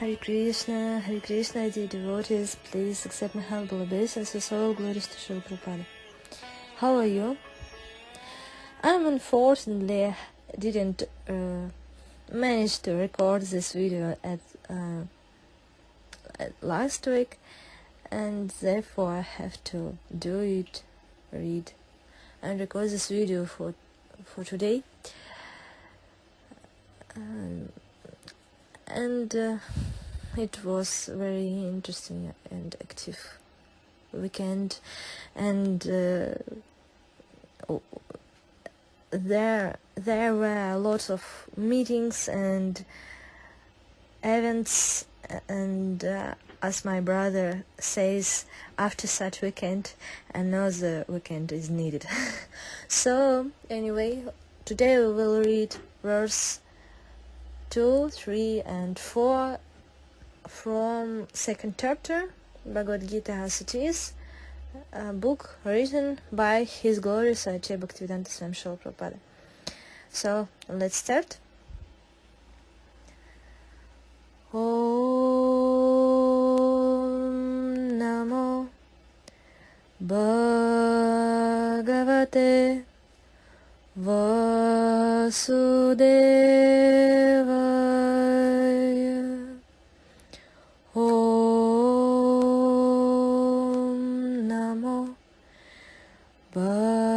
Hare Krishna, dear devotees, please accept my humble obeisances, all glories to Srila Prabhupada. How are you? Unfortunately didn't manage to record this video at last week, and therefore I have to read and record this video for today. And it was very interesting and active weekend, and there were lots of meetings and events, and as my brother says, after such weekend another weekend is needed. So anyway, today we will read verse 2, 3, and 4 from second chapter, Bhagavad-Gita as it is, a book written by His Glorious Acharya Bhaktivedanta Swami Srila Prabhupada. So let's start. Om Namo Bhagavate Vasudevaya. Om Namo Bhagavate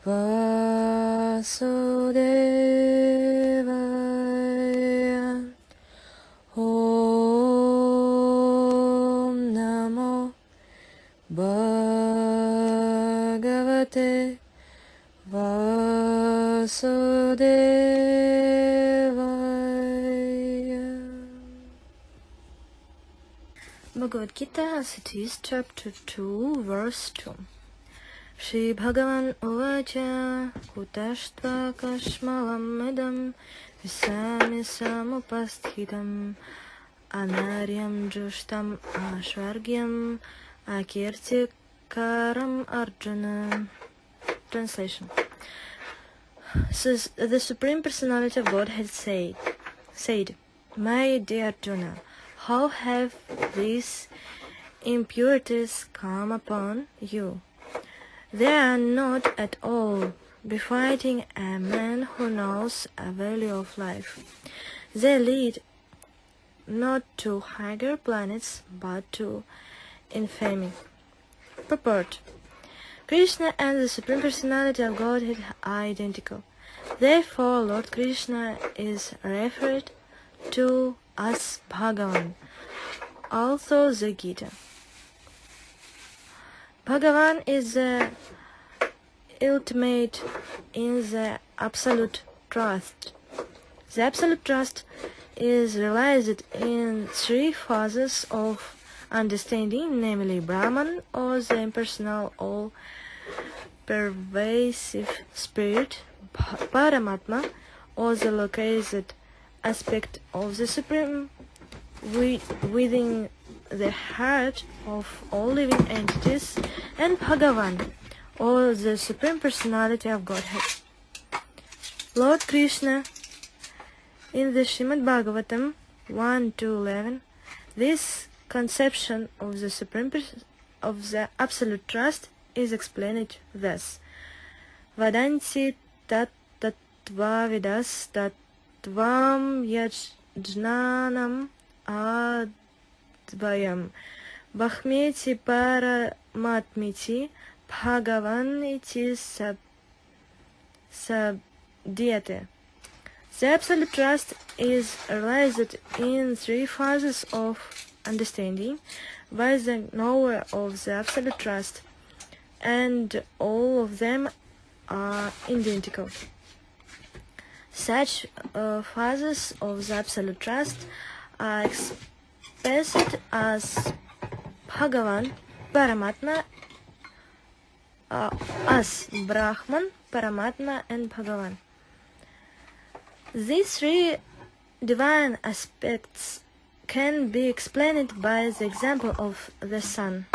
Vasudevaya. Om Namo Bhagavate Vasudevaya. Bhagavad-Gita as it is, chapter 2, verse 2. Shri Bhagavan Uvacha Kutaštva Kashmalam Medam Visami Samupasthitam Anaryam Jushtam Ashvargyam Akirtikaram Arjuna. Translation. So the Supreme Personality of Godhead said, My dear Arjuna, how have these impurities come upon you? They are not at all befitting a man who knows a value of life. They lead not to higher planets, but to infamy. Purport. Krishna and the Supreme Personality of Godhead are identical. Therefore, Lord Krishna is referred to as Bhagavan, also the Gita. Bhagavan is the ultimate in the absolute trust. The absolute trust is realized in three phases of understanding, namely Brahman, or the impersonal all-pervasive spirit, Paramatma, or the localized aspect of the Supreme within the heart of all living entities, and Bhagavan, or the Supreme Personality of Godhead. Lord Krishna, in the Srimad Bhagavatam 1-11, this conception of the of the absolute trust is explained thus: Vadanti tat tattva vidas tattvam yajnanam advayam Bhahmeti paramatmiti Bhagavan iti sabdhyate. The absolute trust is realized in three phases of understanding by the knower of the absolute trust, and all of them are identical. Such phases of the absolute trust are expressed as Bhagavan, Paramatma, as Brahman, Paramatma, and Bhagavan. These three divine aspects can be explained by the example of the sun,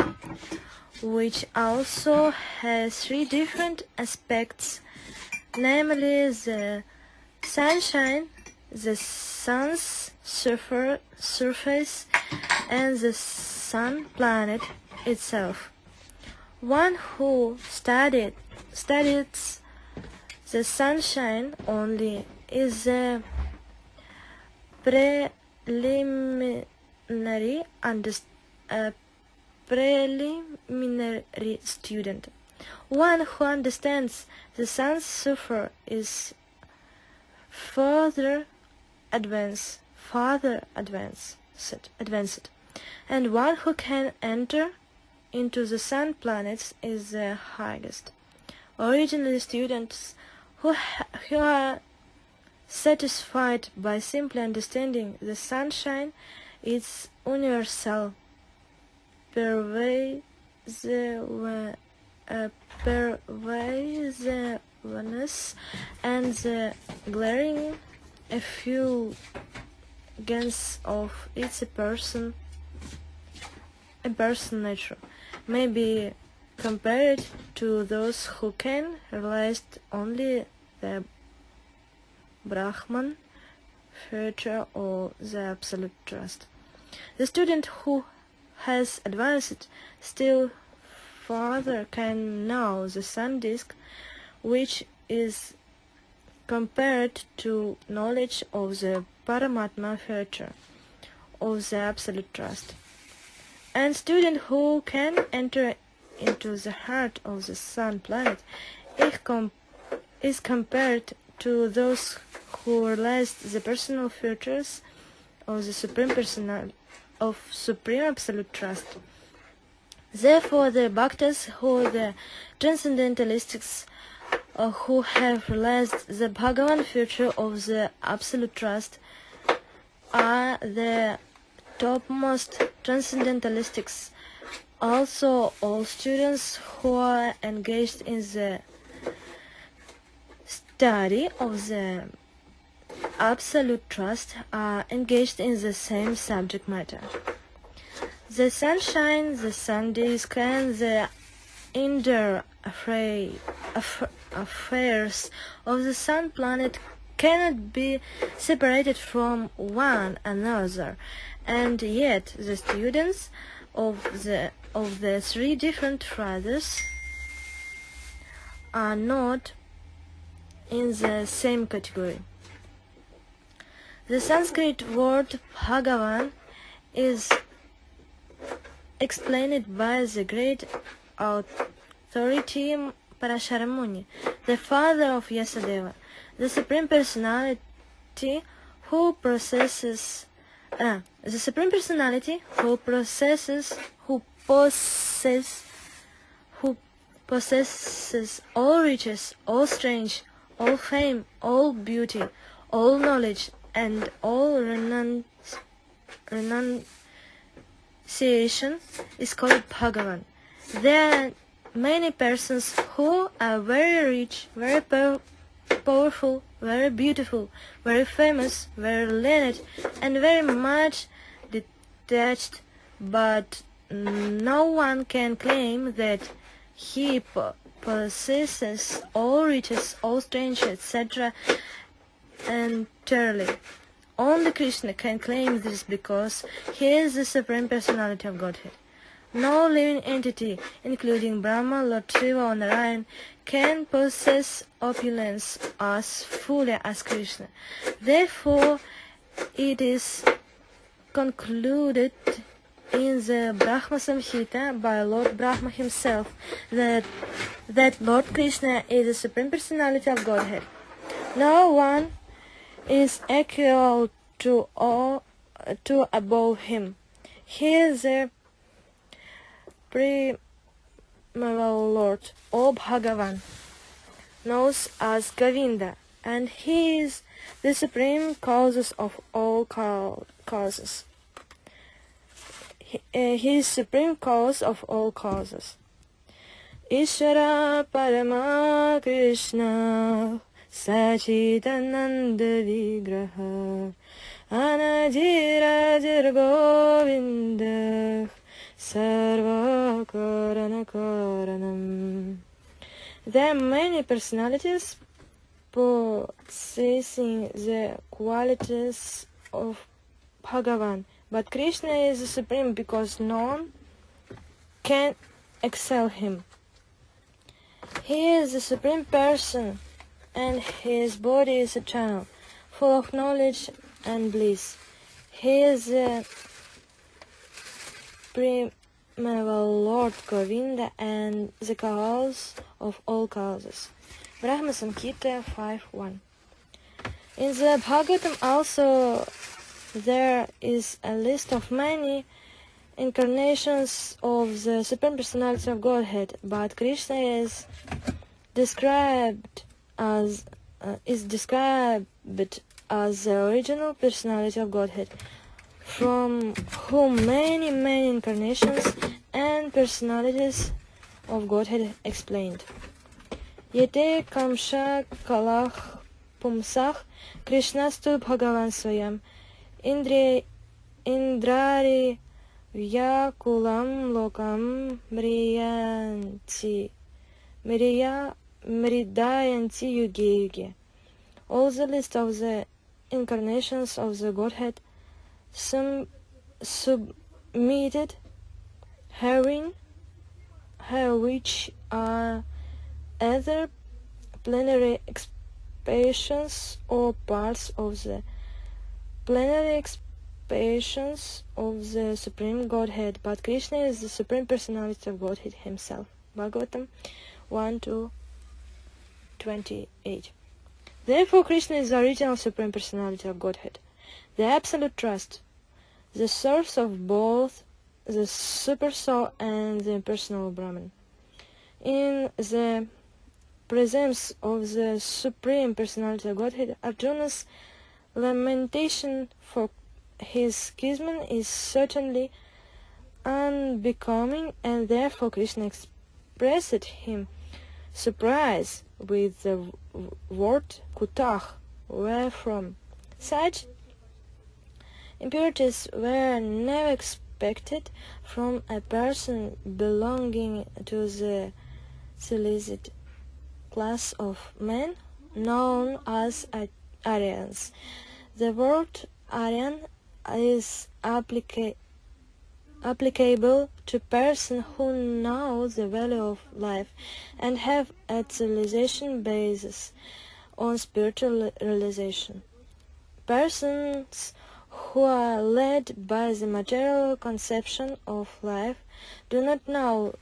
which also has three different aspects, namely the sunshine, the sun's surface and the sun planet itself. One who studies the sunshine only is a preliminary student. One who understands the sun's surface is further advanced, and one who can enter into the sun planets is the highest. Originally, students who are satisfied by simply understanding the sunshine, its universal pervasiveness and the glaring effulgence of its person nature, may be compared to those who can realize only the Brahman feature or the absolute trust. The student who has advanced still further can know the sun disk, which is compared to knowledge of the Paramatma feature of the absolute trust. And student who can enter into the heart of the sun planet is compared to those who realize the personal features of the Supreme Absolute Trust. Therefore, the Bhaktas who the Transcendentalists who have realized the Bhagavan feature of the Absolute Trust are the topmost Transcendentalists. Also, all students who are engaged in the study of the Absolute Trust are engaged in the same subject matter. The sunshine, the sun disk, and the inner affairs of the sun planet cannot be separated from one another, and yet the students of the three different fathers are not in the same category. The Sanskrit word Bhagavan is explained by the great authority Parashara Muni, the father of Yasadeva, the Supreme Personality who possesses all riches, all strength, all fame, all beauty, all knowledge, and all renunciation is called Bhagavan. There are many persons who are very rich, very powerful, very beautiful, very famous, very learned, and very much detached, but no one can claim that he possesses all riches, all strength, etc. entirely. Only Krishna can claim this because he is the Supreme Personality of Godhead. No living entity, including Brahma, Lord Shiva, or Narayan, can possess opulence as fully as Krishna. Therefore, it is concluded in the Brahma Samhita by Lord Brahma himself that Lord Krishna is the Supreme Personality of Godhead. No one is equal to or to above him. He is the primeval Lord, or Bhagavan, known as Govinda, and he is the supreme causes of all causes. He is supreme cause of all causes. Ishvara Parama Krishna Sachidananda Vigraha Anajirajir Govinda Sarva Karana Karanam. There are many personalities possessing the qualities of Bhagavan. But Krishna is the supreme because none can excel him. He is the supreme person, and his body is eternal, full of knowledge and bliss. He is the primeval Lord Govinda and the cause of all causes. Brahma Samhita 5.1. In the Bhagavatam also there is a list of many incarnations of the Supreme Personality of Godhead, but Krishna is described as the original personality of Godhead, from whom many incarnations and personalities of Godhead explained. Yete kamsha kalach pumsach Krishnastu Bhagavan Swayam Indrari Vyakulam Lokam Mridayanti Yuge Yuge. All the list of the incarnations of the Godhead submitted her which are either plenary expressions or parts of the plenary expressions of the Supreme Godhead, but Krishna is the Supreme Personality of Godhead himself. Bhagavatam 1:28. Therefore Krishna is the original Supreme Personality of Godhead, the absolute trust, the source of both the Super Soul and the impersonal Brahman. In the presence of the Supreme Personality of Godhead, Arjuna's lamentation for his kinsman is certainly unbecoming, and therefore Krishna expressed him surprise with the word kutah, wherefrom such impurities were never expected from a person belonging to the illicit class of men known as Aryans. The word Aryan is applicable to persons who know the value of life and have a civilization basis on spiritual realization. Persons who are led by the material conception of life do not know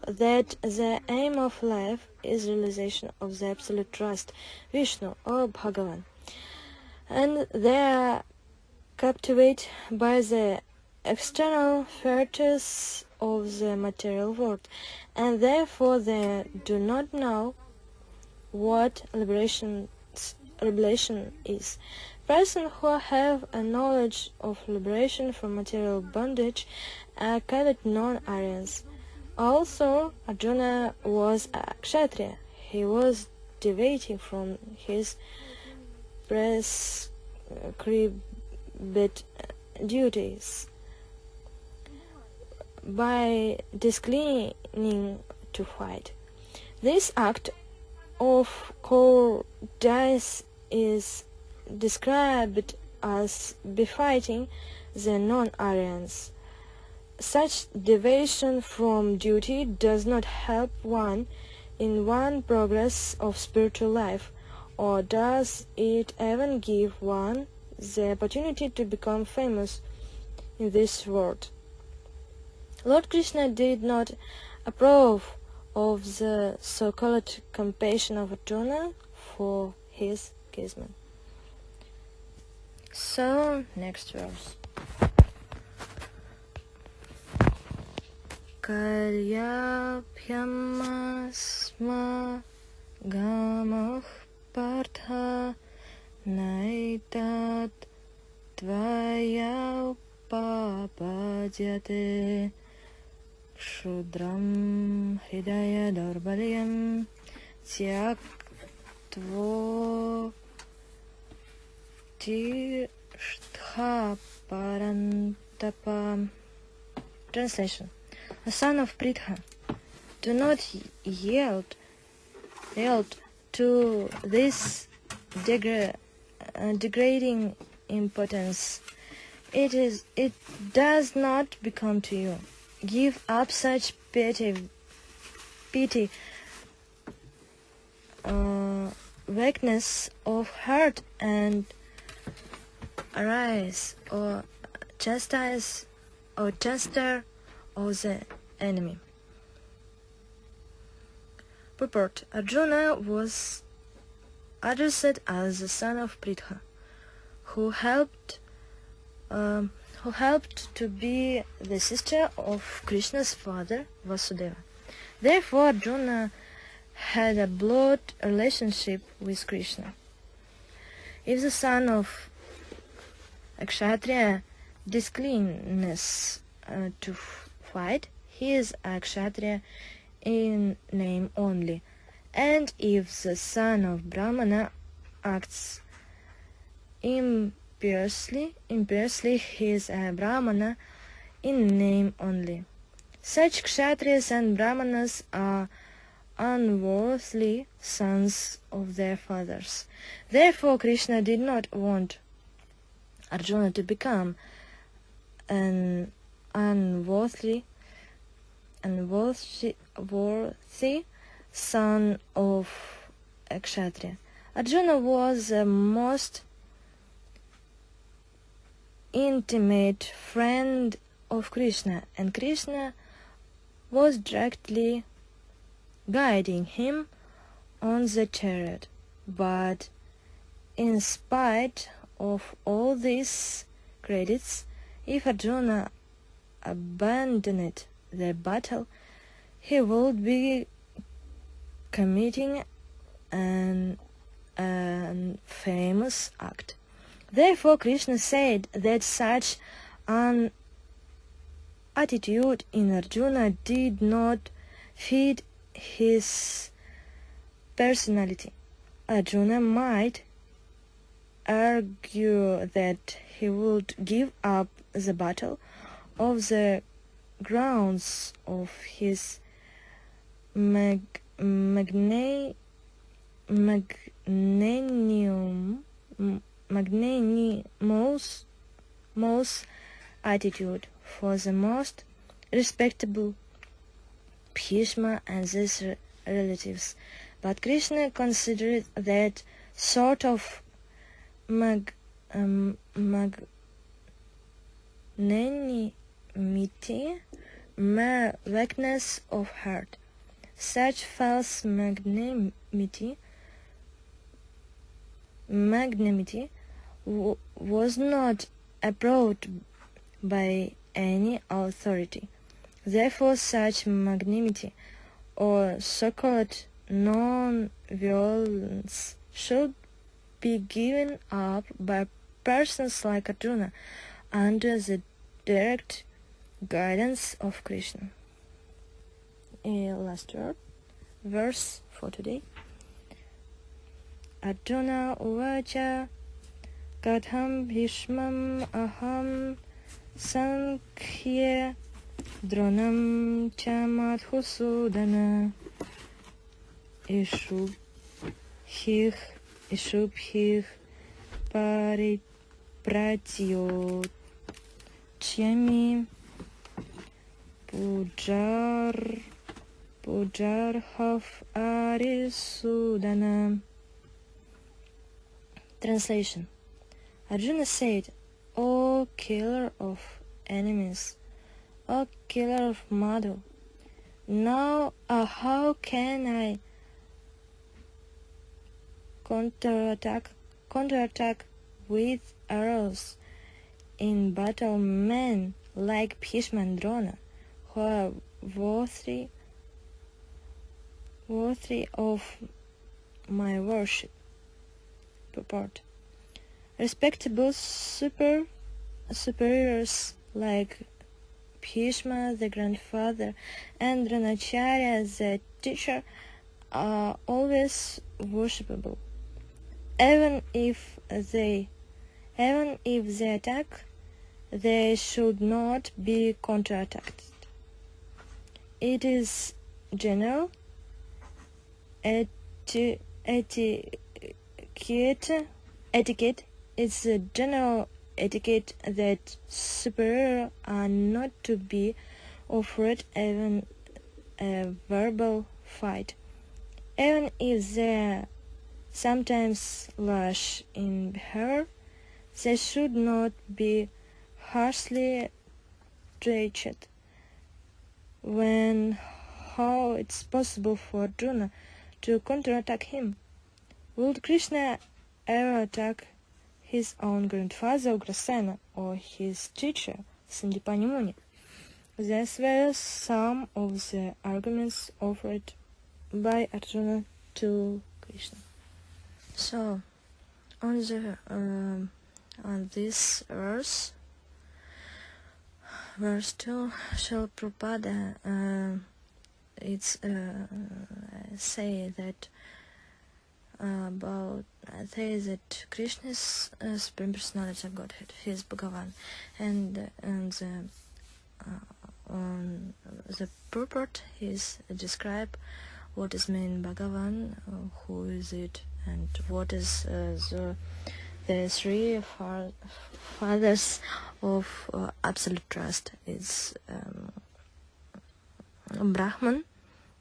that the aim of life is realization of the absolute trust, Vishnu or Bhagavan, and they are captivated by the external features of the material world, and therefore they do not know what liberation is. Persons who have a knowledge of liberation from material bondage are called non-Aryans. Also, Arjuna was a Kshatriya. He was deviating from his prescribed duties by declining to fight. This act of cowardice is described as befitting the non-Aryans. Such deviation from duty does not help one in one progress of spiritual life, or does it even give one the opportunity to become famous in this world. Lord Krishna did not approve of the so-called compassion of Arjuna for his kinsman. So, next verse. Karyabhyamasma gamah partha naitat tvaya upapadyate Shudram hidaya dorbalyam tyaktvo tishtha parantapa. Translation. O son of Pritha, do not yield to this degrading impotence, it does not become to you. Give up such pity, weakness of heart, and arise, or chastise, or chaster of the enemy. Purport: Arjuna was addressed as the son of Pritha, who helped to be the sister of Krishna's father, Vasudeva. Therefore, Arjuna had a blood relationship with Krishna. If the son of a Kshatriya disinclines to fight, he is a Kshatriya in name only, and if the son of Brahmana acts impiously, he is a Brahmana in name only. Such Kshatriyas and Brahmanas are unworthy sons of their fathers. Therefore, Krishna did not want Arjuna to become an unworthy son of a Kshatriya. Arjuna was the most intimate friend of Krishna, and Krishna was directly guiding him on the chariot. But in spite of all these credits, if Arjuna abandoned the battle, he would be committing an famous act. Therefore, Krishna said that such an attitude in Arjuna did not fit his personality. Arjuna might argue that he would give up the battle on the grounds of his magnanimous attitude for the most respectable Bhishma and his relatives. But Krishna considered that sort of magnanimity mere weakness of heart. Such false magnanimity was not approved by any authority. Therefore, such magnanimity, or so-called non-violence, should be given up by persons like Arjuna under the direct guidance of Krishna. Last verse for today. Arjuna uvacha katham bhishmam aham sankhye dronam cha madhusudana ishubhih paritpratyochyami pujarhav arisudana. Translation. Arjuna said, O killer of enemies, O killer of Madhu, now how can I counterattack with arrows in battle men like Bhishma and Drona, who are worthy of my worship? Purport. Respectable superiors like Bhishma, the grandfather, and Dronacharya, the teacher, are always worshipable. Even if they attack, they should not be counterattacked. It is general etiquette is a general etiquette that superior are not to be offered even a verbal fight, even if they sometimes lash in behavior. They should not be harshly treated. When how it's possible for Arjuna to counterattack him? Would Krishna ever attack his own grandfather Ugrasena or his teacher Sandipani Muni? These were some of the arguments offered by Arjuna to Krishna. So, on this verse 2, Srila Prabhupada say that that Krishna is Supreme Personality of Godhead, he is Bhagavan, and on the purport is describe what is mean Bhagavan, who is it, and what is the three fathers of absolute trust is Brahman,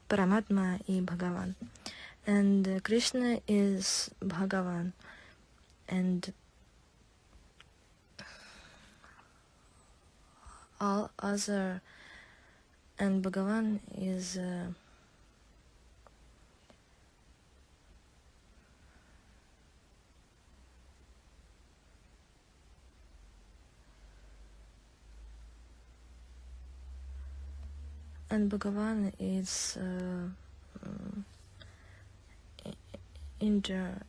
Paramatma, and Bhagavan. And Krishna is Bhagavan, and all other, and Bhagavan is inter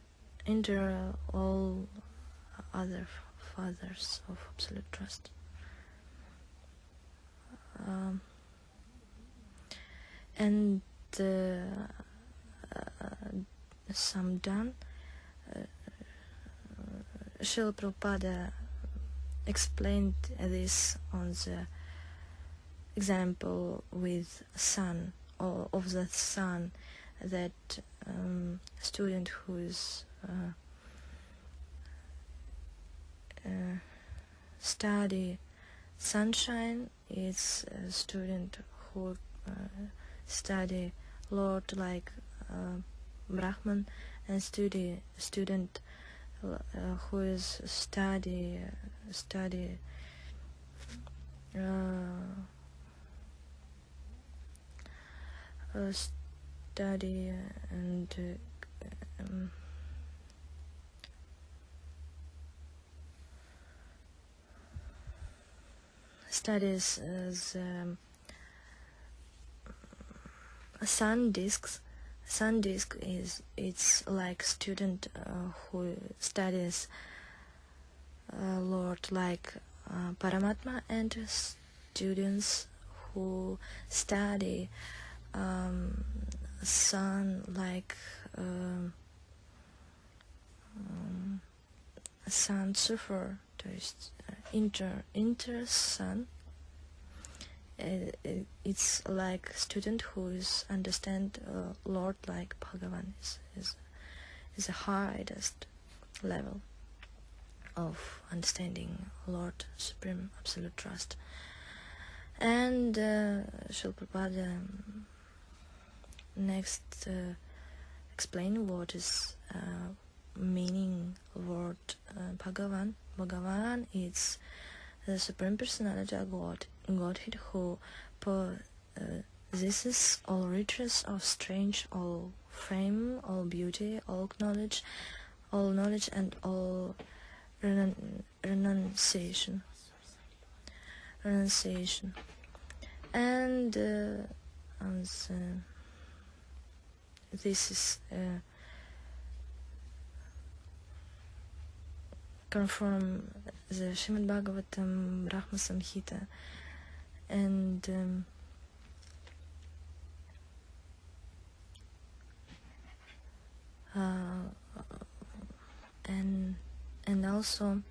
all other fathers of absolute trust. And some done, Srila Prabhupada explained this on the example with son, or of the sun, that student who is study sunshine is a student who study Lord like Brahman, and student who is study and studies the sun discs. Sun disc it's like student who studies Lord like Paramatma, and students who study sun like sun surfer, to inter sun. It's like student who is understand Lord like Bhagavan is the highest level of understanding Lord Supreme Absolute Trust. And Srila Prabhupada next explain what is meaning word Bhagavan. Bhagavan is the Supreme Personality of Godhead, who possesses all riches of strange, all fame, all beauty, all knowledge, and all renunciation. And this is confirm the Srimad Bhagavatam Brahma Samhita, and also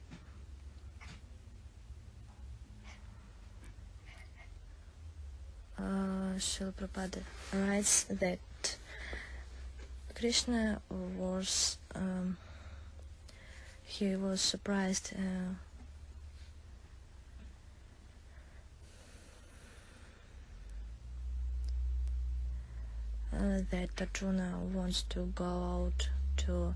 Srila Prabhupada writes that Krishna was he was surprised that Arjuna wants to go out to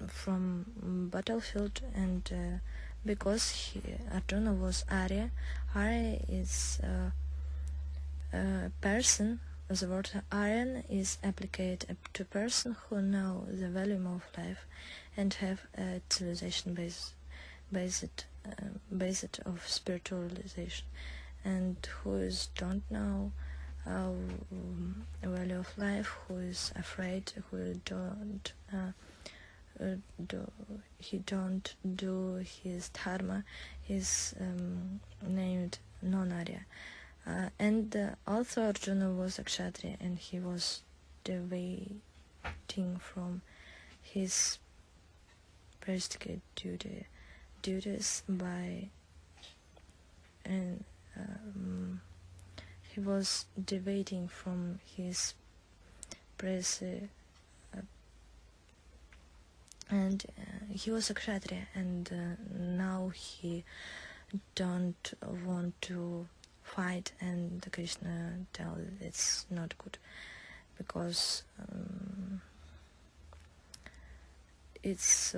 from battlefield, and because Arjuna was Arya. Arya is a person. The word Aryan is applied to person who know the value of life and have a civilization based of spiritualization, and who don't know value of life, who is afraid, who don't do his dharma, is named non-Arya. And also Arjuna was a Kshatriya, and he was deviating from his priestly duties by, and he was deviating from his priestly, and he was a Kshatriya, and now he don't want to fight, and Krishna tells it's not good, because it's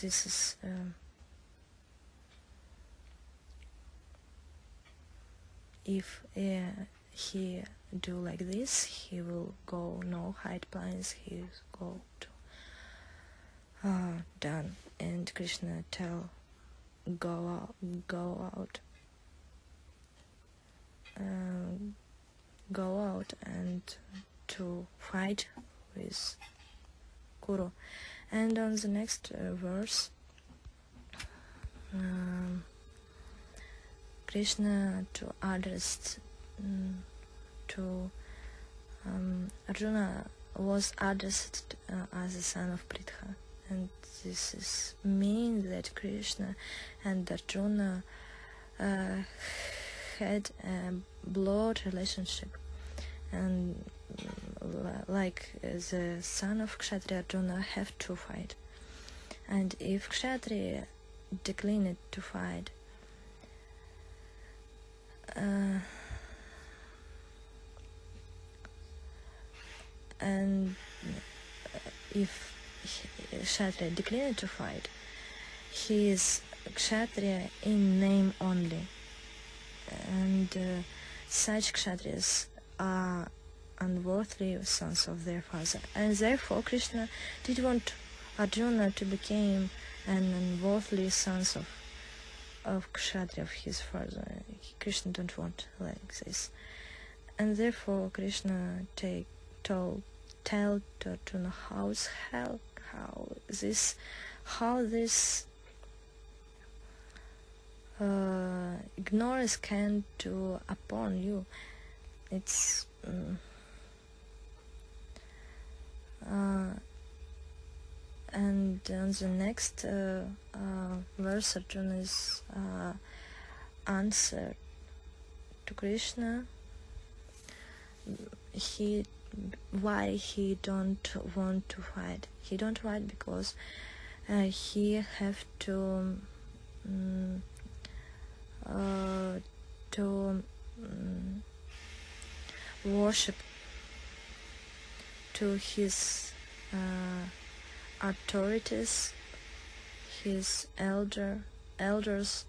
this is if he do like this, he will go no high plains, he go to done, and Krishna tell go out, and to fight with Kuru. And on the next verse, Krishna to addressed to Arjuna was addressed as a son of Pritha, and this is mean that Krishna and Arjuna had a blood relationship, and like the son of Kshatriya, Arjuna have to fight, and if Kshatriya declined to fight, and if Kshatriya declined to fight, he is Kshatriya in name only, and such Kshatriyas are unworthy sons of their father, and therefore Krishna did want Arjuna to become an unworthy sons of Kshatriya of his father. Krishna don't want like this, and therefore Krishna tell to Arjuna how this ignorance can do upon you. It's and on the next verse, Arjuna's answer to Krishna, why he don't want to fight. He don't fight because he have to worship to his authorities, his elders,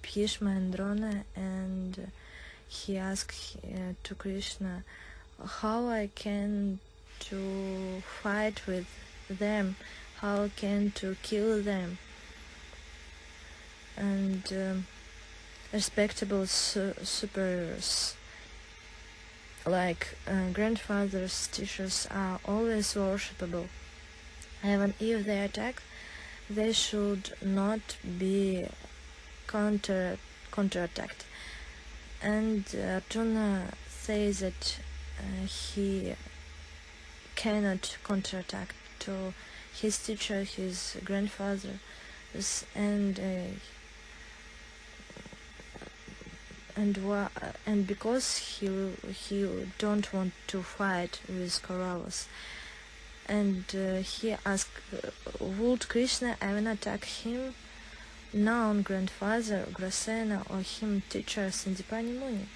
Bhishma and Drona, and he asked to Krishna, how I can to fight with them, how I can to kill them, and respectable superiors like grandfathers, teachers are always worshipable. Even if they attack, they should not be counterattacked. And Arjuna says that he cannot counterattack to his teacher, his grandfather, and and because he don't want to fight with Kauravas, and he asked, would Krishna even attack him, known grandfather Grasena, or him teacher Sandipani Muni?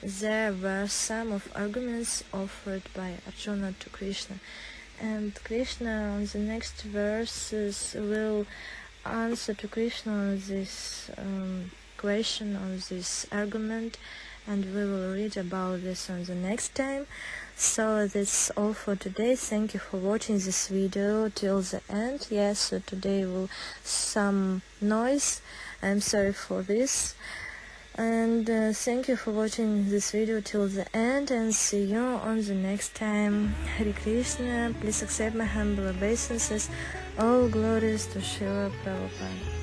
There were some of arguments offered by Arjuna to Krishna, and Krishna on the next verses will answer to Krishna on this question, on this argument, and we will read about this on the next time. So that's all for today. Thank you for watching this video till the end. Yes, so today will some noise. I'm sorry for this. And thank you for watching this video till the end, and see you on the next time. Hare Krishna. Please accept my humble obeisances. All glories to Srila Prabhupada.